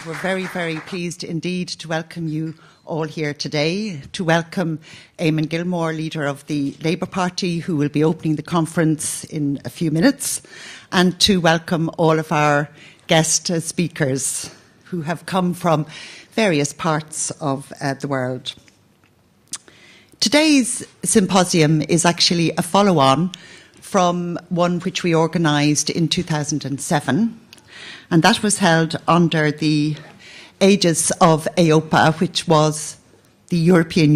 We're very, very pleased indeed to welcome you all here today, to welcome Eamon Gilmore, leader of the Labour Party, who will be opening the conference in a few minutes, and to welcome all of our guest speakers who have come from various parts of the world. Today's symposium is actually a follow-on from one which we organised in 2007, and that was held under the aegis of Ailbhe, which was the European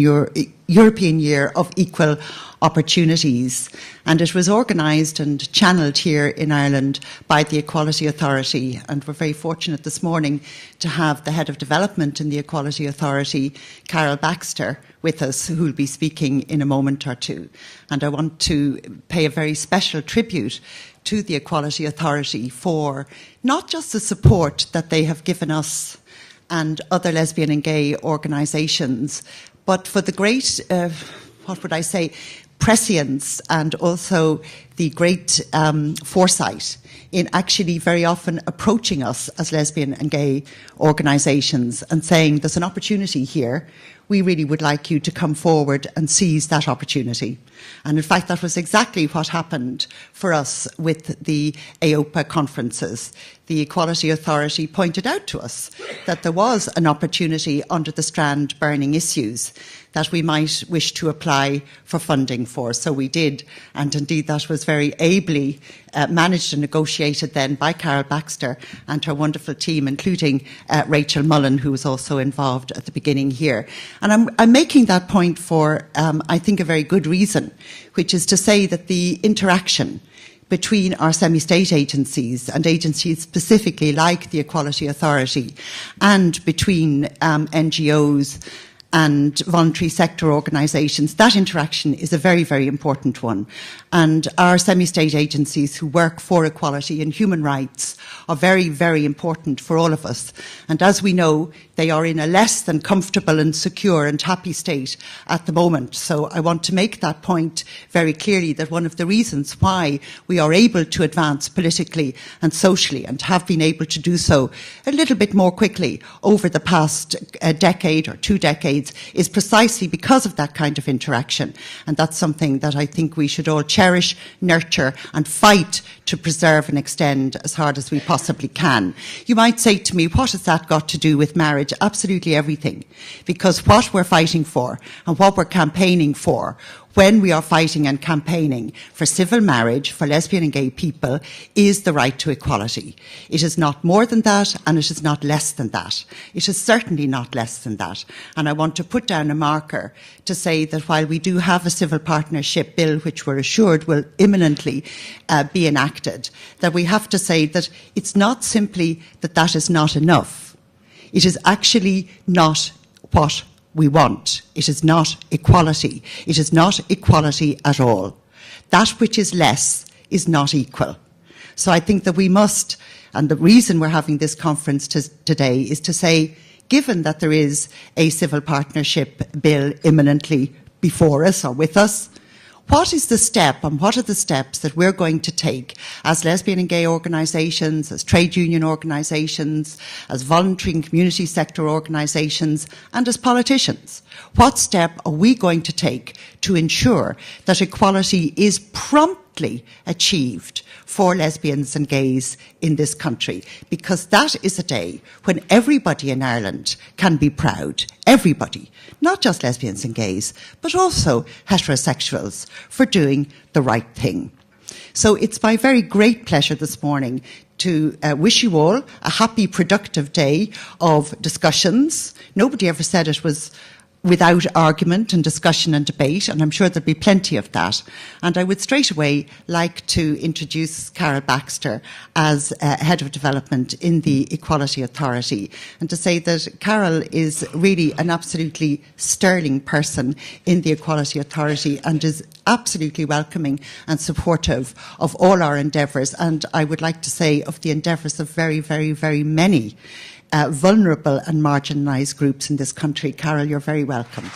Year of Equal Opportunities. And it was organised and channelled here in Ireland by the Equality Authority. And we're very fortunate this morning to have the Head of Development in the Equality Authority, Carol Baxter, with us, who will be speaking in a moment or two. And I want to pay a very special tribute to the Equality Authority for not just the support that they have given us and other lesbian and gay organisations, but for the great, prescience and also the great foresight in actually very often approaching us as lesbian and gay organisations and saying there's an opportunity here. We really would like you to come forward and seize that opportunity. And in fact, that was exactly what happened for us with the Ailbhe conferences. The Equality Authority pointed out to us that there was an opportunity under the strand burning issues that we might wish to apply for funding for. So we did, and indeed that was very ably managed and negotiated then by Carol Baxter and her wonderful team, including Rachel Mullen, who was also involved at the beginning here. And I'm making that point for, I think, a very good reason, which is to say that the interaction between our semi-state agencies and agencies specifically like the Equality Authority and between NGOs and voluntary sector organisations, that interaction is a very, very important one. And our semi-state agencies who work for equality and human rights are very, very important for all of us. And as we know, they are in a less than comfortable and secure and happy state at the moment. So I want to make that point very clearly, that one of the reasons why we are able to advance politically and socially and have been able to do so a little bit more quickly over the past decade or 2 decades is precisely because of that kind of interaction. And that's something that I think we should all cherish, nurture and fight to preserve and extend as hard as we possibly can. You might say to me, what has that got to do with marriage? Absolutely everything. Because what we're fighting for and what we're campaigning for when we are fighting and campaigning for civil marriage for lesbian and gay people is the right to equality. It is not more than that, and it is not less than that. It is certainly not less than that. And I want to put down a marker to say that while we do have a civil partnership bill, which we're assured will imminently be enacted, that we have to say that it's not simply that that is not enough. It is actually not what we want. It is not equality. It is not equality at all. That which is less is not equal. So I think that we must, and the reason we're having this conference today is to say, given that there is a civil partnership bill imminently before us or with us, what is the step and what are the steps that we're going to take as lesbian and gay organisations, as trade union organisations, as voluntary and community sector organisations and as politicians? What step are we going to take to ensure that equality is promptly achieved for lesbians and gays in this country? Because that is a day when everybody in Ireland can be proud, everybody, not just lesbians and gays, but also heterosexuals, for doing the right thing. So it's my very great pleasure this morning to wish you all a happy, productive day of discussions. Nobody ever said it was without argument and discussion and debate, and I'm sure there'll be plenty of that. And I would straight away like to introduce Carol Baxter as Head of Development in the Equality Authority, and to say that Carol is really an absolutely sterling person in the Equality Authority and is absolutely welcoming and supportive of all our endeavours, and I would like to say of the endeavours of very, very, very many vulnerable and marginalised groups in this country. Carol, you're very welcome.